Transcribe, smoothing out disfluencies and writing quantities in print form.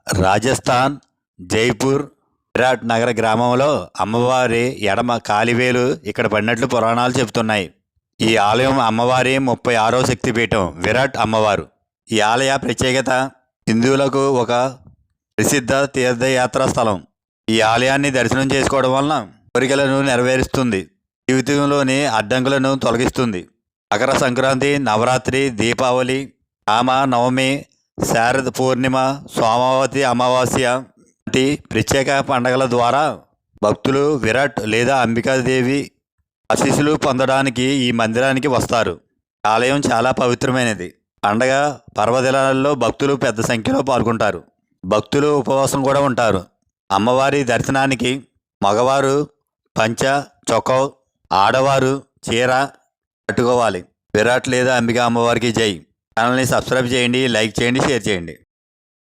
రాజస్థాన్ జైపూర్ విరాట్ నగర గ్రామంలో అమ్మవారి ఎడమ కాలివేలు ఇక్కడ పడినట్లు పురాణాలు చెబుతున్నాయి. ఈ ఆలయం అమ్మవారి 36వ శక్తిపీఠం విరాట్ అమ్మవారు. ఈ ఆలయ ప్రత్యేకత హిందువులకు ఒక ప్రసిద్ధ తీర్థయాత్రా స్థలం. ఈ ఆలయాన్ని దర్శనం చేసుకోవడం వలన కోరికలను నెరవేరుస్తుంది, జీవితంలోని అడ్డంకులను తొలగిస్తుంది. మకర సంక్రాంతి, నవరాత్రి, దీపావళి, రామ నవమి, శారద పూర్ణిమ, సోమావతి అమావాస్య వంటి ప్రత్యేక పండుగల ద్వారా భక్తులు విరాట్ లేదా అంబికాదేవి ఆశీస్సులు పొందడానికి ఈ మందిరానికి వస్తారు. ఆలయం చాలా పవిత్రమైనది. పండగ పర్వదినాల్లో భక్తులు పెద్ద సంఖ్యలో పాల్గొంటారు. భక్తులు ఉపవాసం కూడా ఉంటారు. అమ్మవారి దర్శనానికి మగవారు పంచ చొక్కా, ఆడవారు చీర కట్టుకోవాలి. విరాట్ లేదా అంబికా అమ్మవారికి జై. ఛానల్ని సబ్స్క్రైబ్ చేయండి, లైక్ చేయండి, షేర్ చేయండి.